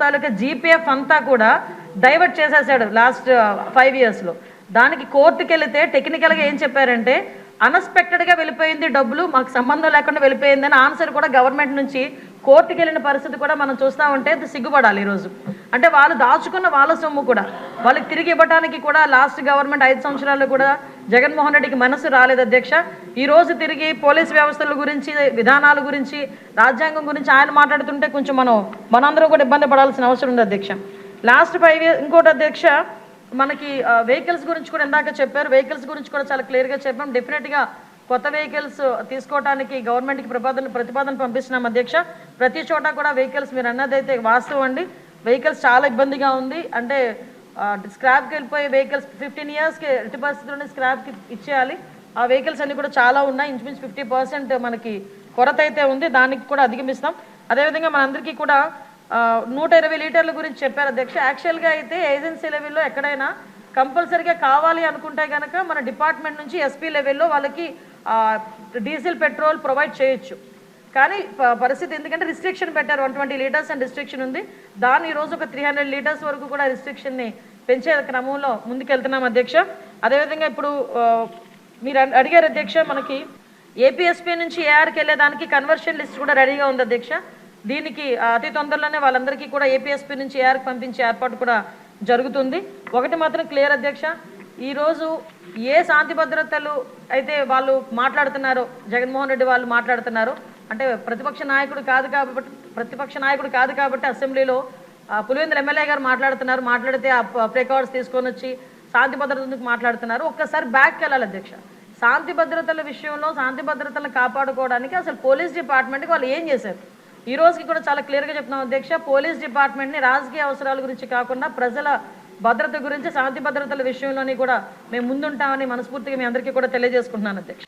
తాలూకా GPF అంతా కూడా divert చేసేసాడు లాస్ట్ 5 yearsలో. దానికి కోర్టుకి వెళితే టెక్నికల్గా ఏం చెప్పారంటే అన్ఎక్స్పెక్టెడ్గా వెళ్ళిపోయింది, డబ్బులు మాకు సంబంధం లేకుండా వెళ్ళిపోయిందని ఆన్సర్ కూడా గవర్నమెంట్ నుంచి కోర్టుకి వెళ్ళిన పరిస్థితి కూడా మనం చూస్తూ ఉంటే సిగ్గుపడాలి ఈరోజు. అంటే వాళ్ళు దాచుకున్న వాళ్ళ సొమ్ము కూడా వాళ్ళకి తిరిగి ఇవ్వడానికి కూడా లాస్ట్ గవర్నమెంట్ 5 సంవత్సరాల్లో కూడా జగన్మోహన్ రెడ్డికి మనసు రాలేదు అధ్యక్ష. ఈరోజు తిరిగి పోలీస్ వ్యవస్థల గురించి, విధానాల గురించి, రాజ్యాంగం గురించి ఆయన మాట్లాడుతుంటే కొంచెం మనందరం కూడా ఇబ్బంది పడాల్సిన అవసరం ఉంది అధ్యక్ష. లాస్ట్ 5 years ఇంకోటి అధ్యక్ష, మనకి వెహికల్స్ గురించి కూడా ఇందాక చెప్పారు. వెహికల్స్ గురించి కూడా చాలా క్లియర్గా చెప్పాం. డెఫినెట్గా కొత్త వెహికల్స్ తీసుకోవడానికి గవర్నమెంట్కి ప్రతిపాదన పంపిస్తున్నాం అధ్యక్ష. ప్రతి చోట కూడా వెహికల్స్ మీరు అన్నదైతే వాస్తవం అండి. వెహికల్స్ చాలా ఇబ్బందిగా ఉంది. అంటే స్క్రాప్కి వెళ్ళిపోయే వెహికల్స్ 15 yearsకి ఎట్టి పరిస్థితుల్లోనే స్క్రాప్కి ఇచ్చేయాలి. ఆ వెహికల్స్ అన్నీ కూడా చాలా ఉన్నాయి. ఇంచుమించు 50% మనకి కొరత అయితే ఉంది. దానికి కూడా అధిగమిస్తాం. అదేవిధంగా మనందరికీ కూడా 120 లీటర్ల గురించి చెప్పారు అధ్యక్ష. యాక్చువల్గా అయితే ఏజెన్సీ లెవెల్లో ఎక్కడైనా కంపల్సరీగా కావాలి అనుకుంటే కనుక మన డిపార్ట్మెంట్ నుంచి ఎస్పీ లెవెల్లో వాళ్ళకి డీజిల్, పెట్రోల్ ప్రొవైడ్ చేయొచ్చు. కానీ పరిస్థితి ఎందుకంటే రిస్ట్రిక్షన్ పెట్టారు, 120 లీటర్స్ అని రిస్ట్రిక్షన్ ఉంది. దాన్ని ఈరోజు ఒక 300 లీటర్స్ వరకు కూడా రిస్ట్రిక్షన్ని పెంచే క్రమంలో ముందుకెళ్తున్నాం అధ్యక్ష. అదేవిధంగా ఇప్పుడు మీరు అడిగారు అధ్యక్ష, మనకి ఏపీఎస్పీ నుంచి ఏఆర్కి వెళ్ళేదానికి కన్వర్షన్ లిస్ట్ కూడా రెడీగా ఉంది అధ్యక్ష. దీనికి అతి తొందరలోనే వాళ్ళందరికీ కూడా ఏపీఎస్పీ నుంచి ఏఆర్కి పంపించే ఏర్పాటు కూడా జరుగుతుంది. ఒకటి మాత్రం క్లియర్ అధ్యక్ష, ఈరోజు ఏ శాంతి భద్రతలు అయితే వాళ్ళు మాట్లాడుతున్నారో, జగన్మోహన్ రెడ్డి వాళ్ళు మాట్లాడుతున్నారు అంటే ప్రతిపక్ష నాయకుడు కాదు కాబట్టి అసెంబ్లీలో పులివెందుల ఎమ్మెల్యే గారు మాట్లాడితే ఆ ప్రికార్డ్స్ తీసుకొని వచ్చి శాంతి భద్రతలకు మాట్లాడుతున్నారు. ఒక్కసారి బ్యాక్కి వెళ్ళాలి అధ్యక్ష. శాంతి భద్రతల విషయంలో శాంతి భద్రతలను కాపాడుకోవడానికి అసలు పోలీస్ డిపార్ట్మెంట్కి వాళ్ళు ఏం చేశారు ఈ రోజుకి కూడా చాలా క్లియర్గా చెప్తున్నాం అధ్యక్ష. పోలీస్ డిపార్ట్మెంట్ని రాజకీయ అవసరాల గురించి కాకుండా ప్రజల భద్రత గురించి, శాంతి భద్రతల విషయంలోని కూడా మేము ముందుంటామని మనస్ఫూర్తిగా మీ అందరికీ కూడా తెలియజేసుకుంటున్నాను అధ్యక్ష.